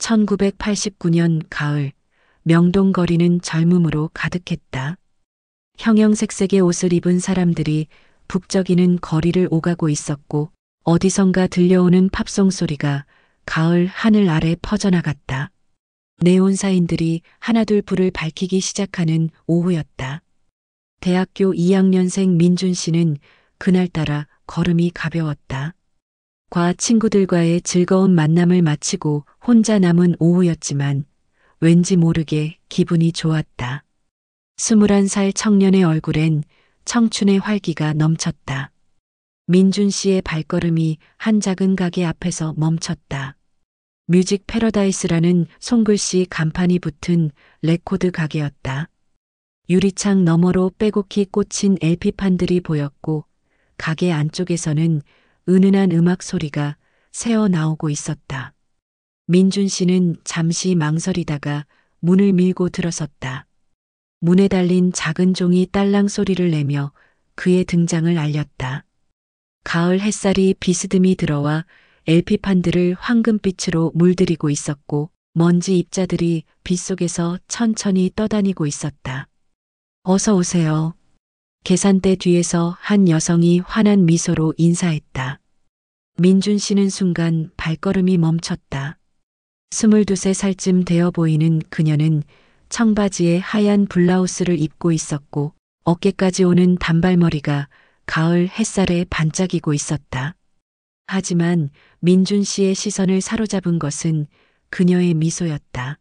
1989년 가을, 명동 거리는 젊음으로 가득했다. 형형색색의 옷을 입은 사람들이 북적이는 거리를 오가고 있었고 어디선가 들려오는 팝송 소리가 가을 하늘 아래 퍼져나갔다. 네온사인들이 하나둘 불을 밝히기 시작하는 오후였다. 대학교 2학년생 민준 씨는 그날따라 걸음이 가벼웠다. 과 친구들과의 즐거운 만남을 마치고 혼자 남은 오후였지만 왠지 모르게 기분이 좋았다. 21살 청년의 얼굴엔 청춘의 활기가 넘쳤다. 민준 씨의 발걸음이 한 작은 가게 앞에서 멈췄다. 뮤직 패러다이스라는 손글씨 간판이 붙은 레코드 가게였다. 유리창 너머로 빼곡히 꽂힌 LP판들이 보였고 가게 안쪽에서는 은은한 음악 소리가 새어나오고 있었다. 민준 씨는 잠시 망설이다가 문을 밀고 들어섰다. 문에 달린 작은 종이 딸랑 소리를 내며 그의 등장을 알렸다. 가을 햇살이 비스듬히 들어와 LP판들을 황금빛으로 물들이고 있었고 먼지 입자들이 빗속에서 천천히 떠다니고 있었다. 어서 오세요. 계산대 뒤에서 한 여성이 환한 미소로 인사했다. 민준 씨는 순간 발걸음이 멈췄다. 22살쯤 되어 보이는 그녀는 청바지에 하얀 블라우스를 입고 있었고 어깨까지 오는 단발머리가 가을 햇살에 반짝이고 있었다. 하지만 민준 씨의 시선을 사로잡은 것은 그녀의 미소였다.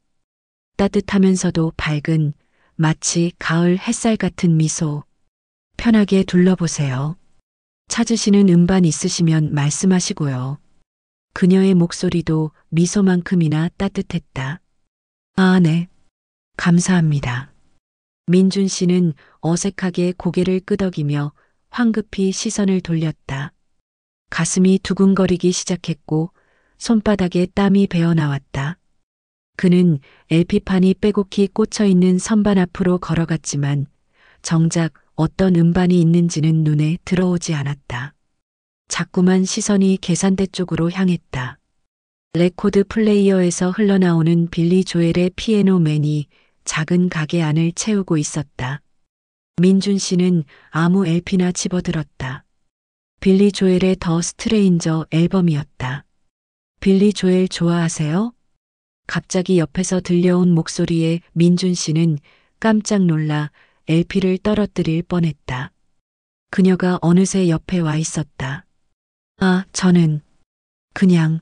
따뜻하면서도 밝은 마치 가을 햇살 같은 미소. 편하게 둘러보세요. 찾으시는 음반 있으시면 말씀하시고요. 그녀의 목소리도 미소만큼이나 따뜻했다. 아, 네. 감사합니다. 민준 씨는 어색하게 고개를 끄덕이며 황급히 시선을 돌렸다. 가슴이 두근거리기 시작했고 손바닥에 땀이 배어 나왔다. 그는 LP판이 빼곡히 꽂혀 있는 선반 앞으로 걸어갔지만 정작 어떤 음반이 있는지는 눈에 들어오지 않았다. 자꾸만 시선이 계산대 쪽으로 향했다. 레코드 플레이어에서 흘러나오는 빌리 조엘의 피아노맨이 작은 가게 안을 채우고 있었다. 민준 씨는 아무 LP나 집어들었다. 빌리 조엘의 더 스트레인저 앨범이었다. 빌리 조엘 좋아하세요? 갑자기 옆에서 들려온 목소리에 민준 씨는 깜짝 놀라 LP를 떨어뜨릴 뻔했다. 그녀가 어느새 옆에 와 있었다. 아, 저는 그냥.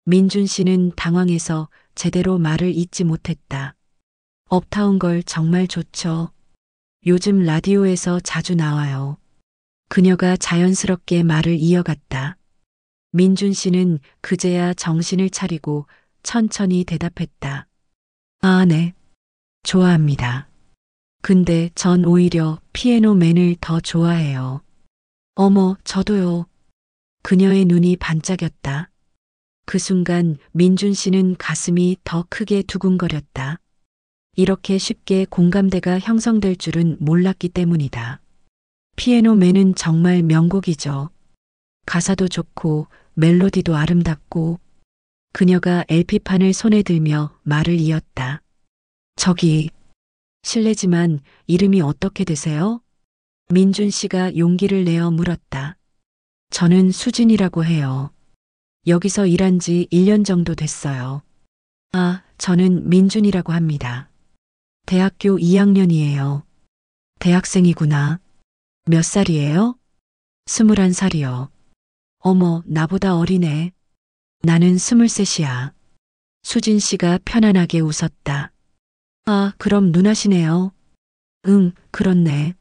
민준 씨는 당황해서 제대로 말을 잇지 못했다. 업타운 걸 정말 좋죠. 요즘 라디오에서 자주 나와요. 그녀가 자연스럽게 말을 이어갔다. 민준 씨는 그제야 정신을 차리고 천천히 대답했다. 아, 네. 좋아합니다. 근데 전 오히려 피아노맨을 더 좋아해요. 어머, 저도요. 그녀의 눈이 반짝였다. 그 순간 민준 씨는 가슴이 더 크게 두근거렸다. 이렇게 쉽게 공감대가 형성될 줄은 몰랐기 때문이다. 피아노맨은 정말 명곡이죠. 가사도 좋고 멜로디도 아름답고. 그녀가 LP판을 손에 들며 말을 이었다. 저기, 실례지만 이름이 어떻게 되세요? 민준 씨가 용기를 내어 물었다. 저는 수진이라고 해요. 여기서 일한 지 1년 정도 됐어요. 아, 저는 민준이라고 합니다. 대학교 2학년이에요. 대학생이구나. 몇 살이에요? 21살이요. 어머, 나보다 어리네. 나는 23이야. 수진 씨가 편안하게 웃었다. 아, 그럼 누나시네요. 응, 그렇네.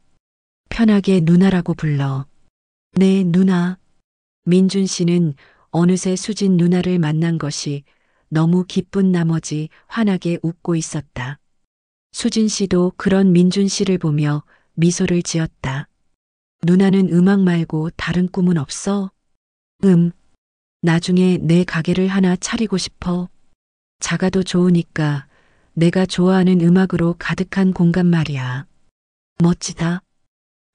편하게 누나라고 불러. 네, 누나. 민준 씨는 어느새 수진 누나를 만난 것이 너무 기쁜 나머지 환하게 웃고 있었다. 수진 씨도 그런 민준 씨를 보며 미소를 지었다. 누나는 음악 말고 다른 꿈은 없어? 나중에 내 가게를 하나 차리고 싶어. 작아도 좋으니까 내가 좋아하는 음악으로 가득한 공간 말이야. 멋지다.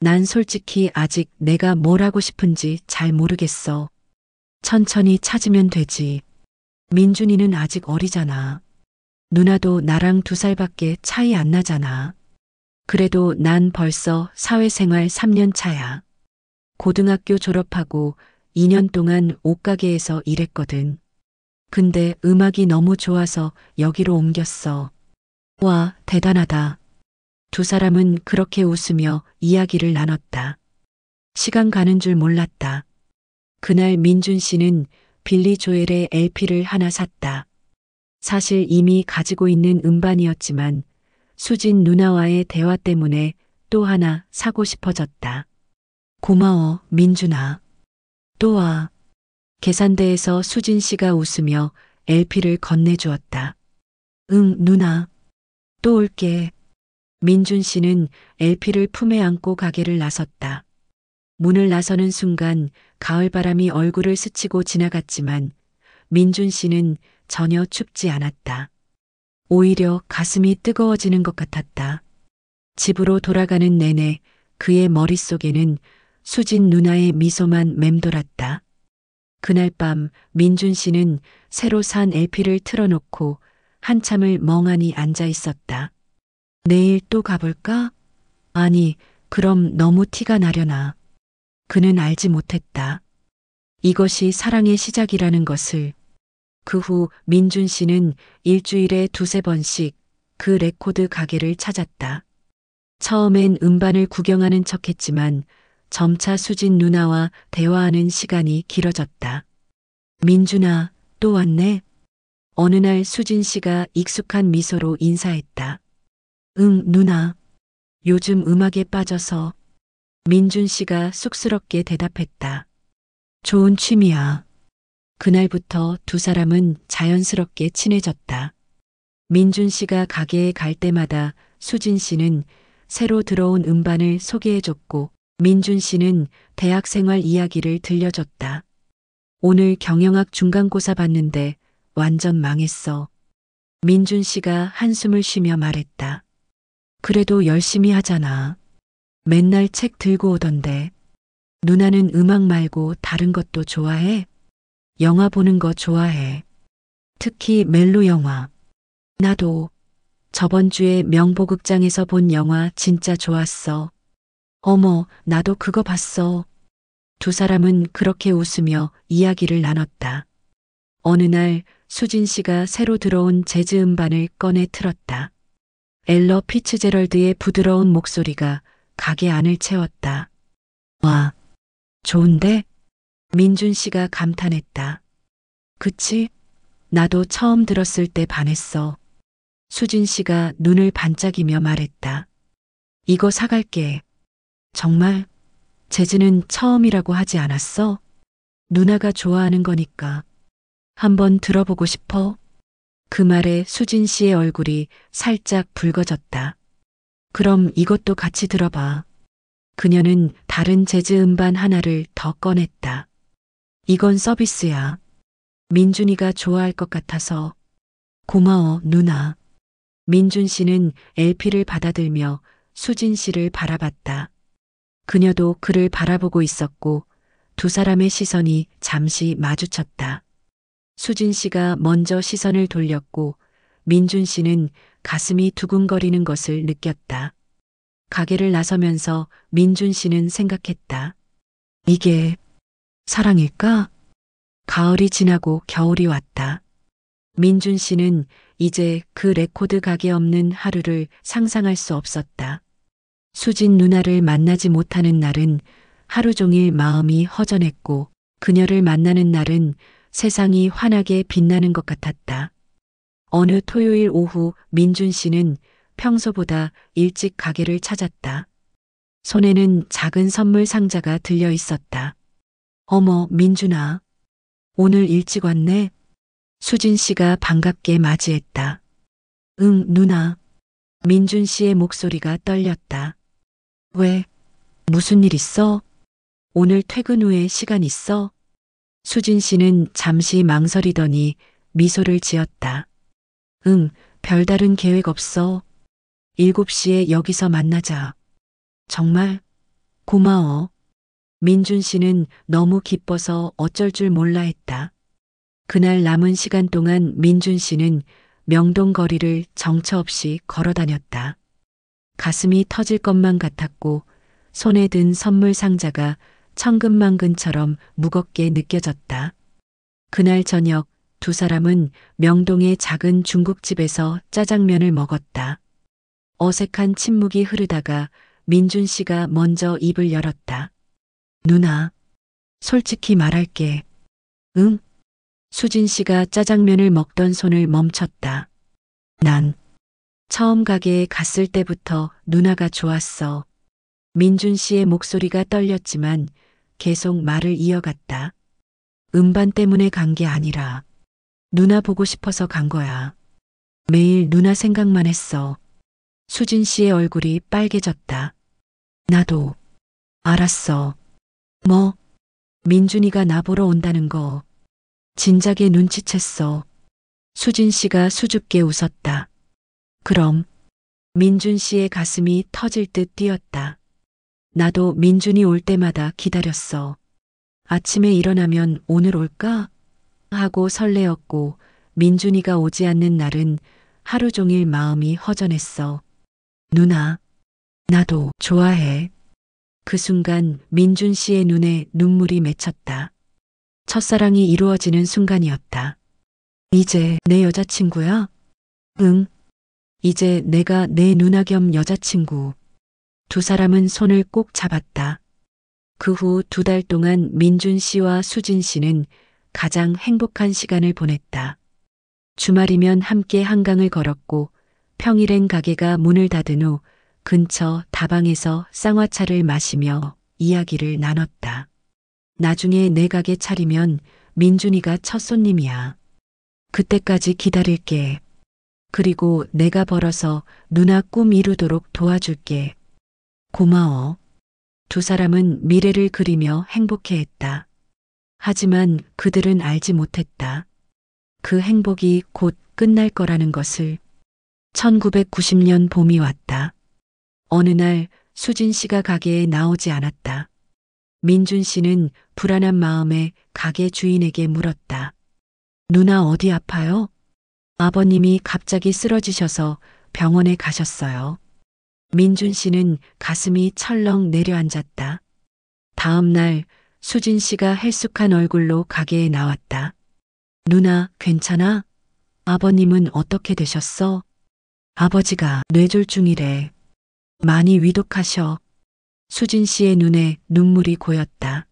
난 솔직히 아직 내가 뭘 하고 싶은지 잘 모르겠어. 천천히 찾으면 되지. 민준이는 아직 어리잖아. 누나도 나랑 2살밖에 차이 안 나잖아. 그래도 난 벌써 사회생활 3년 차야. 고등학교 졸업하고 2년 동안 옷가게에서 일했거든. 근데 음악이 너무 좋아서 여기로 옮겼어. 와, 대단하다. 두 사람은 그렇게 웃으며 이야기를 나눴다. 시간 가는 줄 몰랐다. 그날 민준 씨는 빌리 조엘의 LP를 하나 샀다. 사실 이미 가지고 있는 음반이었지만 수진 누나와의 대화 때문에 또 하나 사고 싶어졌다. 고마워, 민준아. 또 와. 계산대에서 수진 씨가 웃으며 LP를 건네주었다. 응, 누나. 또 올게. 민준 씨는 LP를 품에 안고 가게를 나섰다. 문을 나서는 순간 가을바람이 얼굴을 스치고 지나갔지만 민준 씨는 전혀 춥지 않았다. 오히려 가슴이 뜨거워지는 것 같았다. 집으로 돌아가는 내내 그의 머릿속에는 수진 누나의 미소만 맴돌았다. 그날 밤 민준 씨는 새로 산 LP를 틀어놓고 한참을 멍하니 앉아 있었다. 내일 또 가볼까? 아니, 그럼 너무 티가 나려나. 그는 알지 못했다. 이것이 사랑의 시작이라는 것을. 그 후 민준 씨는 일주일에 2~3번씩 그 레코드 가게를 찾았다. 처음엔 음반을 구경하는 척했지만 점차 수진 누나와 대화하는 시간이 길어졌다. 민준아, 또 왔네? 어느 날 수진 씨가 익숙한 미소로 인사했다. 응, 누나. 요즘 음악에 빠져서. 민준 씨가 쑥스럽게 대답했다. 좋은 취미야. 그날부터 두 사람은 자연스럽게 친해졌다. 민준 씨가 가게에 갈 때마다 수진 씨는 새로 들어온 음반을 소개해줬고 민준 씨는 대학 생활 이야기를 들려줬다. 오늘 경영학 중간고사 봤는데 완전 망했어. 민준 씨가 한숨을 쉬며 말했다. 그래도 열심히 하잖아. 맨날 책 들고 오던데. 누나는 음악 말고 다른 것도 좋아해? 영화 보는 거 좋아해. 특히 멜로 영화. 나도 저번 주에 명보극장에서 본 영화 진짜 좋았어. 어머, 나도 그거 봤어. 두 사람은 그렇게 웃으며 이야기를 나눴다. 어느 날 수진 씨가 새로 들어온 재즈 음반을 꺼내 틀었다. 엘러 피츠제럴드의 부드러운 목소리가 가게 안을 채웠다. 와, 좋은데? 민준 씨가 감탄했다. 그치? 나도 처음 들었을 때 반했어. 수진 씨가 눈을 반짝이며 말했다. 이거 사갈게. 정말? 재즈는 처음이라고 하지 않았어? 누나가 좋아하는 거니까. 한번 들어보고 싶어? 그 말에 수진 씨의 얼굴이 살짝 붉어졌다. 그럼 이것도 같이 들어봐. 그녀는 다른 재즈 음반 하나를 더 꺼냈다. 이건 서비스야. 민준이가 좋아할 것 같아서. 고마워, 누나. 민준 씨는 LP를 받아들며 수진 씨를 바라봤다. 그녀도 그를 바라보고 있었고 두 사람의 시선이 잠시 마주쳤다. 수진 씨가 먼저 시선을 돌렸고 민준 씨는 가슴이 두근거리는 것을 느꼈다. 가게를 나서면서 민준 씨는 생각했다. 이게 사랑일까? 가을이 지나고 겨울이 왔다. 민준 씨는 이제 그 레코드 가게 없는 하루를 상상할 수 없었다. 수진 누나를 만나지 못하는 날은 하루 종일 마음이 허전했고 그녀를 만나는 날은 세상이 환하게 빛나는 것 같았다. 어느 토요일 오후 민준 씨는 평소보다 일찍 가게를 찾았다. 손에는 작은 선물 상자가 들려 있었다. 어머, 민준아. 오늘 일찍 왔네. 수진 씨가 반갑게 맞이했다. 응, 누나. 민준 씨의 목소리가 떨렸다. 왜? 무슨 일 있어? 오늘 퇴근 후에 시간 있어? 수진 씨는 잠시 망설이더니 미소를 지었다. 응, 별다른 계획 없어. 7시에 여기서 만나자. 정말? 고마워. 민준 씨는 너무 기뻐서 어쩔 줄 몰라 했다. 그날 남은 시간 동안 민준 씨는 명동 거리를 정처 없이 걸어 다녔다. 가슴이 터질 것만 같았고 손에 든 선물 상자가 천근만근처럼 무겁게 느껴졌다. 그날 저녁 두 사람은 명동의 작은 중국집에서 짜장면을 먹었다. 어색한 침묵이 흐르다가 민준 씨가 먼저 입을 열었다. 누나, 솔직히 말할게. 응? 수진 씨가 짜장면을 먹던 손을 멈췄다. 난 처음 가게에 갔을 때부터 누나가 좋았어. 민준 씨의 목소리가 떨렸지만 계속 말을 이어갔다. 음반 때문에 간 게 아니라 누나 보고 싶어서 간 거야. 매일 누나 생각만 했어. 수진 씨의 얼굴이 빨개졌다. 나도 알았어. 뭐? 민준이가 나 보러 온다는 거 진작에 눈치챘어. 수진 씨가 수줍게 웃었다. 그럼 민준 씨의 가슴이 터질 듯 뛰었다. 나도 민준이 올 때마다 기다렸어. 아침에 일어나면 오늘 올까? 하고 설레었고 민준이가 오지 않는 날은 하루 종일 마음이 허전했어. 누나, 나도 좋아해. 그 순간 민준 씨의 눈에 눈물이 맺혔다. 첫사랑이 이루어지는 순간이었다. 이제 내 여자친구야? 응. 이제 내가 내 누나 겸 여자친구. 두 사람은 손을 꼭 잡았다. 그 후 2달 동안 민준 씨와 수진 씨는 가장 행복한 시간을 보냈다. 주말이면 함께 한강을 걸었고 평일엔 가게가 문을 닫은 후 근처 다방에서 쌍화차를 마시며 이야기를 나눴다. 나중에 내 가게 차리면 민준이가 첫 손님이야. 그때까지 기다릴게. 그리고 내가 벌어서 누나 꿈 이루도록 도와줄게. 고마워. 두 사람은 미래를 그리며 행복해했다. 하지만 그들은 알지 못했다. 그 행복이 곧 끝날 거라는 것을. 1990년 봄이 왔다. 어느 날 수진 씨가 가게에 나오지 않았다. 민준 씨는 불안한 마음에 가게 주인에게 물었다. 누나 어디 아파요? 아버님이 갑자기 쓰러지셔서 병원에 가셨어요. 민준 씨는 가슴이 철렁 내려앉았다. 다음 날 수진 씨가 헬쑥한 얼굴로 가게에 나왔다. 누나, 괜찮아? 아버님은 어떻게 되셨어? 아버지가 뇌졸중이래. 많이 위독하셔. 수진 씨의 눈에 눈물이 고였다.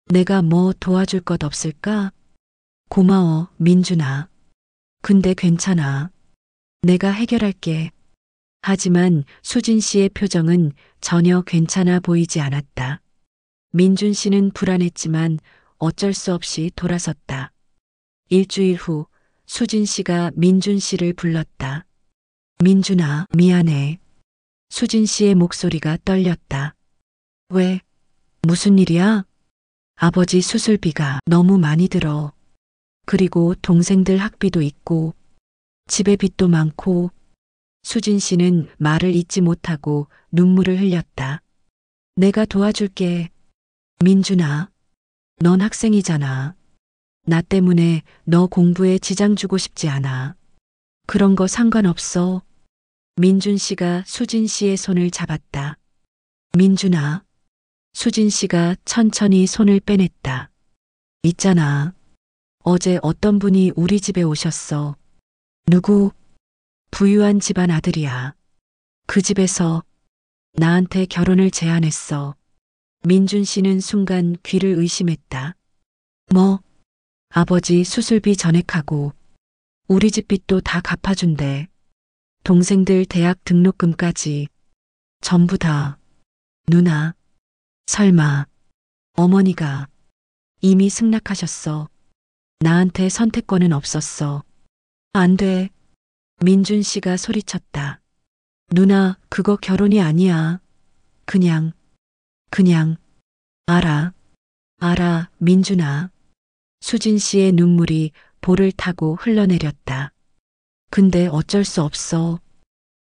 내가 뭐 도와줄 것 없을까? 고마워, 민준아. 근데 괜찮아. 내가 해결할게. 하지만 수진 씨의 표정은 전혀 괜찮아 보이지 않았다. 민준 씨는 불안했지만 어쩔 수 없이 돌아섰다. 일주일 후 수진 씨가 민준 씨를 불렀다. 민준아, 미안해. 수진 씨의 목소리가 떨렸다. 왜? 무슨 일이야? 아버지 수술비가 너무 많이 들어. 그리고 동생들 학비도 있고 집에 빚도 많고. 수진 씨는 말을 잇지 못하고 눈물을 흘렸다. 내가 도와줄게. 민준아, 넌 학생이잖아. 나 때문에 너 공부에 지장 주고 싶지 않아. 그런 거 상관없어. 민준 씨가 수진 씨의 손을 잡았다. 민준아. 수진 씨가 천천히 손을 빼냈다. 있잖아. 어제 어떤 분이 우리 집에 오셨어. 누구? 부유한 집안 아들이야. 그 집에서 나한테 결혼을 제안했어. 민준 씨는 순간 귀를 의심했다. 뭐? 아버지 수술비 전액하고 우리 집 빚도 다 갚아준대. 동생들 대학 등록금까지. 전부 다. 누나. 설마 어머니가 이미 승낙하셨어. 나한테 선택권은 없었어. 안 돼. 민준 씨가 소리쳤다. 누나, 그거 결혼이 아니야. 그냥. 알아. 민준아. 수진 씨의 눈물이 볼을 타고 흘러내렸다. 근데 어쩔 수 없어.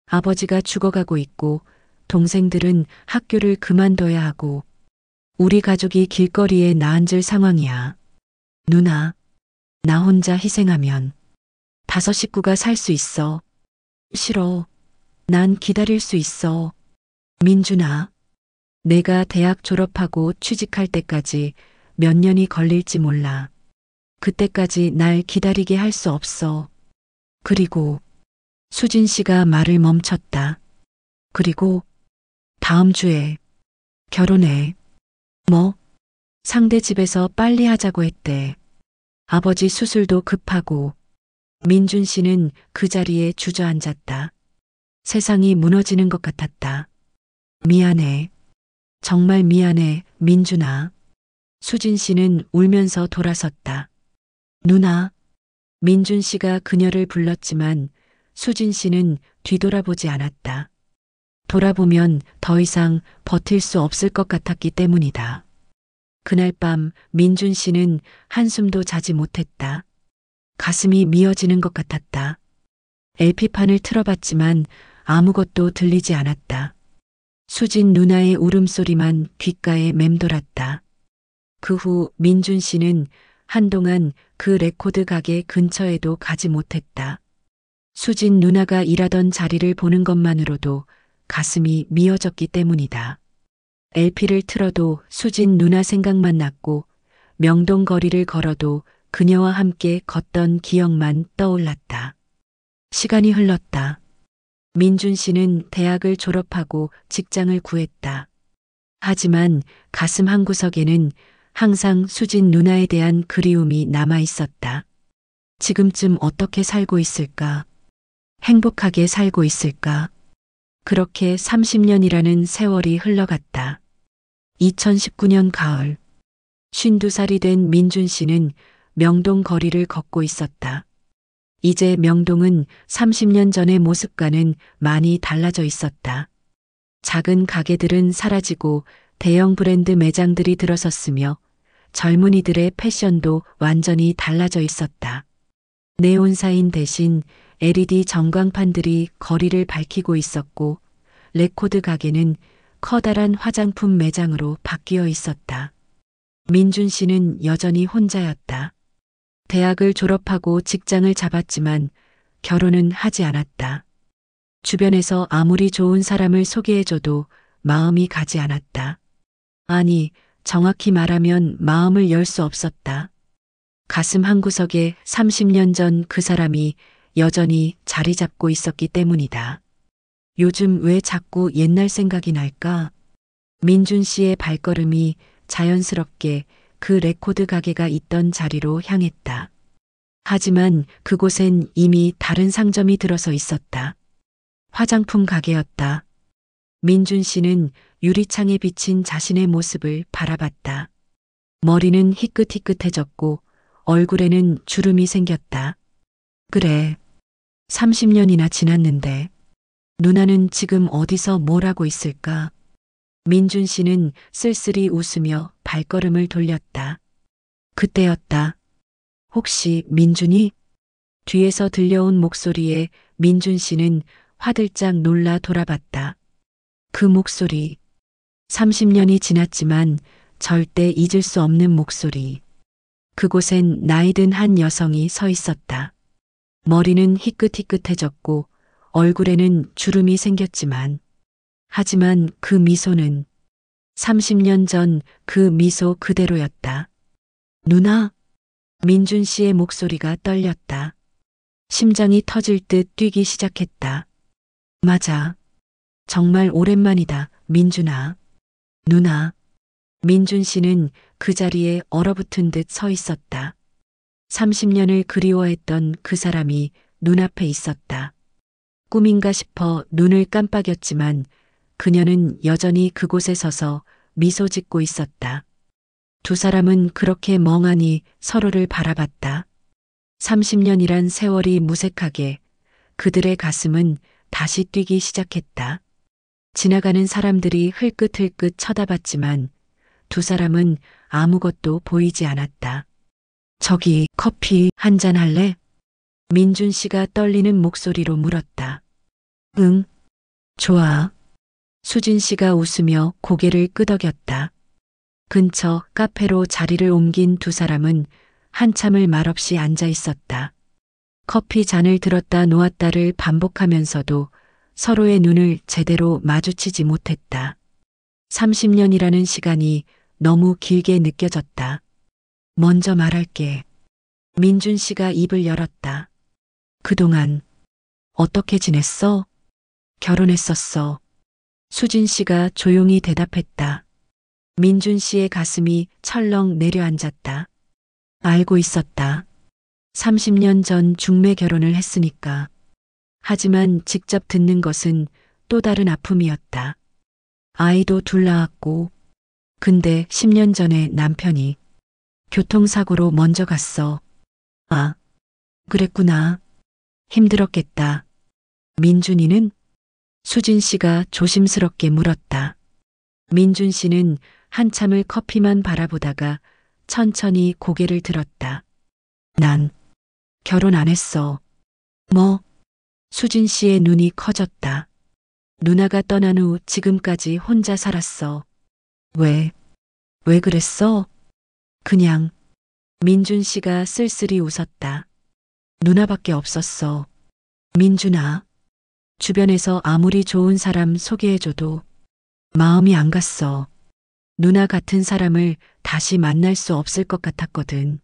아버지가 죽어가고 있고 동생들은 학교를 그만둬야 하고 우리 가족이 길거리에 나앉을 상황이야. 누나, 나 혼자 희생하면 5 식구가 살 수 있어. 싫어. 난 기다릴 수 있어. 민준아, 내가 대학 졸업하고 취직할 때까지 몇 년이 걸릴지 몰라. 그때까지 날 기다리게 할 수 없어. 그리고 수진 씨가 말을 멈췄다. 그리고 다음 주에 결혼해. 뭐? 상대 집에서 빨리 하자고 했대. 아버지 수술도 급하고. 민준 씨는 그 자리에 주저앉았다. 세상이 무너지는 것 같았다. 미안해. 정말 미안해, 민준아. 수진 씨는 울면서 돌아섰다. 누나. 민준 씨가 그녀를 불렀지만 수진 씨는 뒤돌아보지 않았다. 돌아보면 더 이상 버틸 수 없을 것 같았기 때문이다. 그날 밤 민준 씨는 한숨도 자지 못했다. 가슴이 미어지는 것 같았다. LP판을 틀어봤지만 아무것도 들리지 않았다. 수진 누나의 울음소리만 귓가에 맴돌았다. 그 후 민준 씨는 한동안 그 레코드 가게 근처에도 가지 못했다. 수진 누나가 일하던 자리를 보는 것만으로도 가슴이 미어졌기 때문이다. LP를 틀어도 수진 누나 생각만 났고 명동 거리를 걸어도 그녀와 함께 걷던 기억만 떠올랐다. 시간이 흘렀다. 민준 씨는 대학을 졸업하고 직장을 구했다. 하지만 가슴 한구석에는 항상 수진 누나에 대한 그리움이 남아 있었다. 지금쯤 어떻게 살고 있을까? 행복하게 살고 있을까? 그렇게 30년이라는 세월이 흘러갔다. 2019년 가을, 52살이 된 민준 씨는 명동 거리를 걷고 있었다. 이제 명동은 30년 전의 모습과는 많이 달라져 있었다. 작은 가게들은 사라지고 대형 브랜드 매장들이 들어섰으며 젊은이들의 패션도 완전히 달라져 있었다. 네온사인 대신 LED 전광판들이 거리를 밝히고 있었고 레코드 가게는 커다란 화장품 매장으로 바뀌어 있었다. 민준 씨는 여전히 혼자였다. 대학을 졸업하고 직장을 잡았지만 결혼은 하지 않았다. 주변에서 아무리 좋은 사람을 소개해줘도 마음이 가지 않았다. 아니, 정확히 말하면 마음을 열 수 없었다. 가슴 한구석에 30년 전 그 사람이 여전히 자리 잡고 있었기 때문이다. 요즘 왜 자꾸 옛날 생각이 날까? 민준 씨의 발걸음이 자연스럽게 그 레코드 가게가 있던 자리로 향했다. 하지만 그곳엔 이미 다른 상점이 들어서 있었다. 화장품 가게였다. 민준 씨는 유리창에 비친 자신의 모습을 바라봤다. 머리는 희끗희끗해졌고 얼굴에는 주름이 생겼다. 그래, 30년이나 지났는데 누나는 지금 어디서 뭘 하고 있을까? 민준 씨는 쓸쓸히 웃으며 발걸음을 돌렸다. 그때였다. 혹시 민준이? 뒤에서 들려온 목소리에 민준 씨는 화들짝 놀라 돌아봤다. 그 목소리. 30년이 지났지만 절대 잊을 수 없는 목소리. 그곳엔 나이든 한 여성이 서 있었다. 머리는 희끗희끗해졌고 얼굴에는 주름이 생겼지만 하지만 그 미소는 30년 전 그 미소 그대로였다. 누나? 민준 씨의 목소리가 떨렸다. 심장이 터질 듯 뛰기 시작했다. 맞아. 정말 오랜만이다, 민준아. 누나. 민준 씨는 그 자리에 얼어붙은 듯 서 있었다. 30년을 그리워했던 그 사람이 눈앞에 있었다. 꿈인가 싶어 눈을 깜빡였지만 그녀는 여전히 그곳에 서서 미소 짓고 있었다. 두 사람은 그렇게 멍하니 서로를 바라봤다. 30년이란 세월이 무색하게 그들의 가슴은 다시 뛰기 시작했다. 지나가는 사람들이 흘끗흘끗 쳐다봤지만 두 사람은 아무것도 보이지 않았다. 저기 커피 한 잔 할래? 민준 씨가 떨리는 목소리로 물었다. 응, 좋아. 수진 씨가 웃으며 고개를 끄덕였다. 근처 카페로 자리를 옮긴 두 사람은 한참을 말없이 앉아 있었다. 커피 잔을 들었다 놓았다를 반복하면서도 서로의 눈을 제대로 마주치지 못했다. 30년이라는 시간이 너무 길게 느껴졌다. 먼저 말할게. 민준 씨가 입을 열었다. 그동안 어떻게 지냈어? 결혼했었어. 수진 씨가 조용히 대답했다. 민준 씨의 가슴이 철렁 내려앉았다. 알고 있었다. 30년 전 중매 결혼을 했으니까. 하지만 직접 듣는 것은 또 다른 아픔이었다. 아이도 둘 낳았고, 근데 10년 전에 남편이 교통사고로 먼저 갔어. 아, 그랬구나. 힘들었겠다. 민준이는? 수진 씨가 조심스럽게 물었다. 민준 씨는 한참을 커피만 바라보다가 천천히 고개를 들었다. 난 결혼 안 했어. 뭐? 수진 씨의 눈이 커졌다. 누나가 떠난 후 지금까지 혼자 살았어. 왜? 왜 그랬어? 그냥. 민준 씨가 쓸쓸히 웃었다. 누나밖에 없었어. 민준아. 주변에서 아무리 좋은 사람 소개해줘도 마음이 안 갔어. 누나 같은 사람을 다시 만날 수 없을 것 같았거든.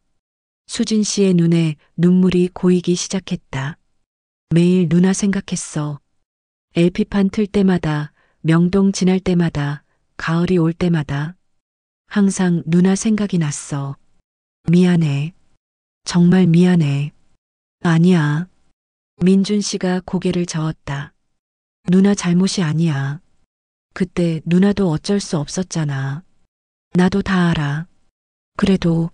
수진 씨의 눈에 눈물이 고이기 시작했다. 매일 누나 생각했어. LP판 틀 때마다, 명동 지날 때마다, 가을이 올 때마다 항상 누나 생각이 났어. 미안해. 정말 미안해. 아니야. 민준 씨가 고개를 저었다. 누나 잘못이 아니야. 그때 누나도 어쩔 수 없었잖아. 나도 다 알아. 그래도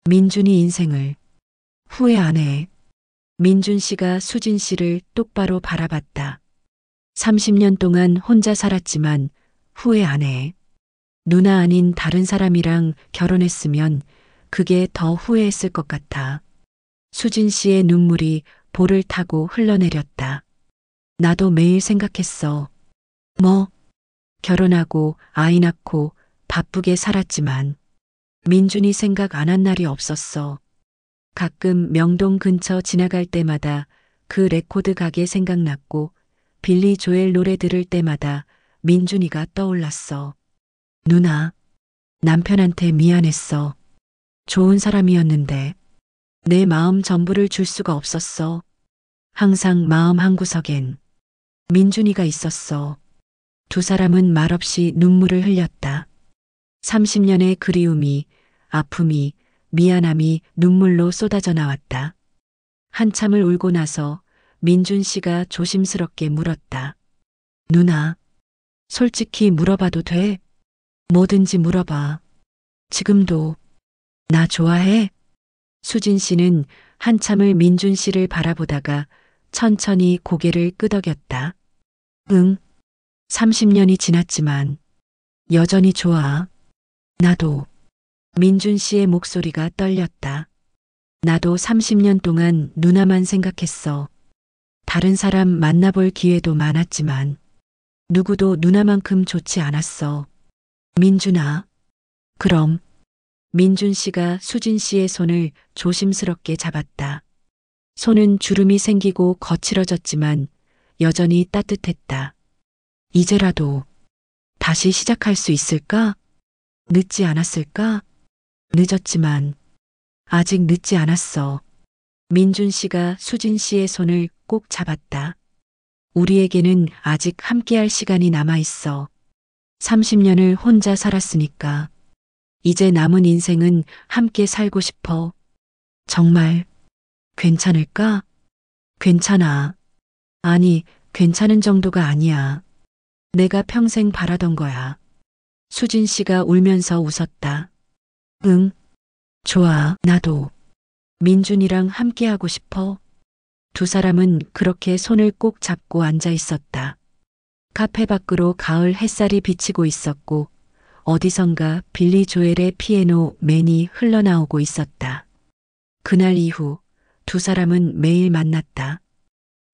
민준이 인생을 후회 안 해. 민준 씨가 수진 씨를 똑바로 바라봤다. 30년 동안 혼자 살았지만 후회 안 해. 누나 아닌 다른 사람이랑 결혼했으면 그게 더 후회했을 것 같아. 수진 씨의 눈물이 볼을 타고 흘러내렸다. 나도 매일 생각했어. 뭐? 결혼하고 아이 낳고 바쁘게 살았지만 민준이 생각 안 한 날이 없었어. 가끔 명동 근처 지나갈 때마다 그 레코드 가게 생각났고 빌리 조엘 노래 들을 때마다 민준이가 떠올랐어. 누나, 남편한테 미안했어. 좋은 사람이었는데 내 마음 전부를 줄 수가 없었어. 항상 마음 한구석엔 민준이가 있었어. 두 사람은 말없이 눈물을 흘렸다. 30년의 그리움이, 아픔이, 미안함이 눈물로 쏟아져 나왔다. 한참을 울고 나서 민준 씨가 조심스럽게 물었다. 누나, 솔직히 물어봐도 돼? 뭐든지 물어봐. 지금도 나 좋아해? 수진 씨는 한참을 민준 씨를 바라보다가 천천히 고개를 끄덕였다. 응, 30년이 지났지만 여전히 좋아. 나도. 민준 씨의 목소리가 떨렸다. 나도 30년 동안 누나만 생각했어. 다른 사람 만나볼 기회도 많았지만 누구도 누나만큼 좋지 않았어. 민준아. 그럼. 민준 씨가 수진 씨의 손을 조심스럽게 잡았다. 손은 주름이 생기고 거칠어졌지만 여전히 따뜻했다. 이제라도 다시 시작할 수 있을까? 늦지 않았을까? 늦었지만 아직 늦지 않았어. 민준 씨가 수진 씨의 손을 꼭 잡았다. 우리에게는 아직 함께할 시간이 남아 있어. 30년을 혼자 살았으니까. 이제 남은 인생은 함께 살고 싶어. 정말 괜찮을까? 괜찮아. 아니, 괜찮은 정도가 아니야. 내가 평생 바라던 거야. 수진 씨가 울면서 웃었다. 응, 좋아, 나도. 민준이랑 함께하고 싶어. 두 사람은 그렇게 손을 꼭 잡고 앉아 있었다. 카페 밖으로 가을 햇살이 비치고 있었고 어디선가 빌리 조엘의 피아노 맨이 흘러나오고 있었다. 그날 이후 두 사람은 매일 만났다.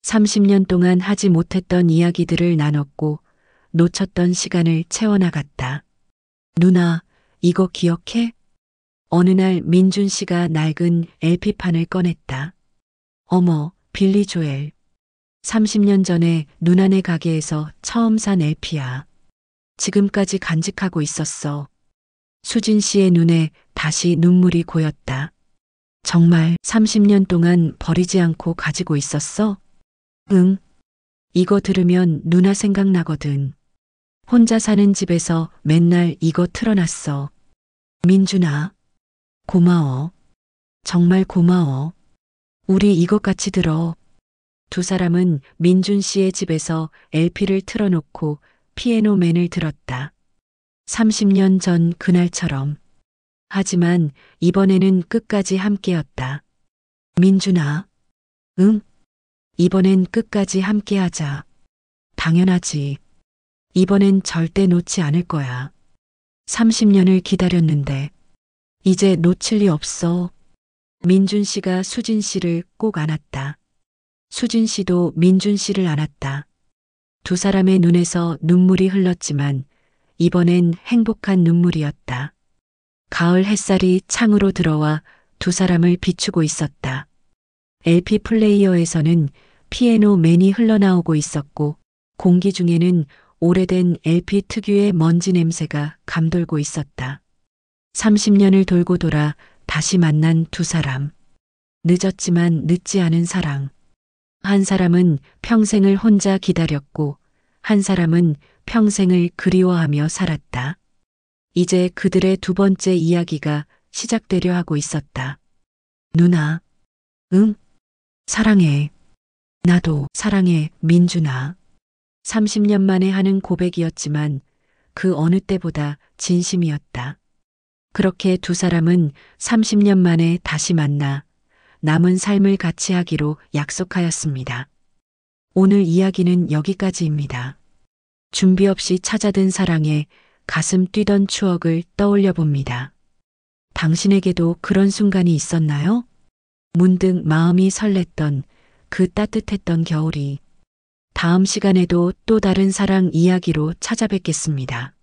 30년 동안 하지 못했던 이야기들을 나눴고 놓쳤던 시간을 채워나갔다. 누나, 이거 기억해? 어느 날 민준 씨가 낡은 LP판을 꺼냈다. 어머, 빌리 조엘. 30년 전에 누나네 가게에서 처음 산 LP야. 지금까지 간직하고 있었어. 수진 씨의 눈에 다시 눈물이 고였다. 정말 30년 동안 버리지 않고 가지고 있었어? 응. 이거 들으면 누나 생각나거든. 혼자 사는 집에서 맨날 이거 틀어놨어. 민준아, 고마워. 정말 고마워. 우리 이것 같이 들어. 두 사람은 민준 씨의 집에서 LP를 틀어놓고 피아노맨을 들었다. 30년 전 그날처럼. 하지만 이번에는 끝까지 함께였다. 민준아, 응? 이번엔 끝까지 함께하자. 당연하지. 이번엔 절대 놓지 않을 거야. 30년을 기다렸는데 이제 놓칠 리 없어. 민준 씨가 수진 씨를 꼭 안았다. 수진 씨도 민준 씨를 안았다. 두 사람의 눈에서 눈물이 흘렀지만 이번엔 행복한 눈물이었다. 가을 햇살이 창으로 들어와 두 사람을 비추고 있었다. LP 플레이어에서는 피아노맨이 흘러나오고 있었고 공기 중에는 오래된 LP 특유의 먼지 냄새가 감돌고 있었다. 30년을 돌고 돌아 다시 만난 두 사람. 늦었지만 늦지 않은 사랑. 한 사람은 평생을 혼자 기다렸고 한 사람은 평생을 그리워하며 살았다. 이제 그들의 두 번째 이야기가 시작되려 하고 있었다. 누나, 응? 사랑해. 나도 사랑해, 민준아. 30년 만에 하는 고백이었지만 그 어느 때보다 진심이었다. 그렇게 두 사람은 30년 만에 다시 만나 남은 삶을 같이 하기로 약속하였습니다. 오늘 이야기는 여기까지입니다. 준비 없이 찾아든 사랑에 가슴 뛰던 추억을 떠올려 봅니다. 당신에게도 그런 순간이 있었나요? 문득 마음이 설렜던 그 따뜻했던 겨울이. 다음 시간에도 또 다른 사랑 이야기로 찾아뵙겠습니다.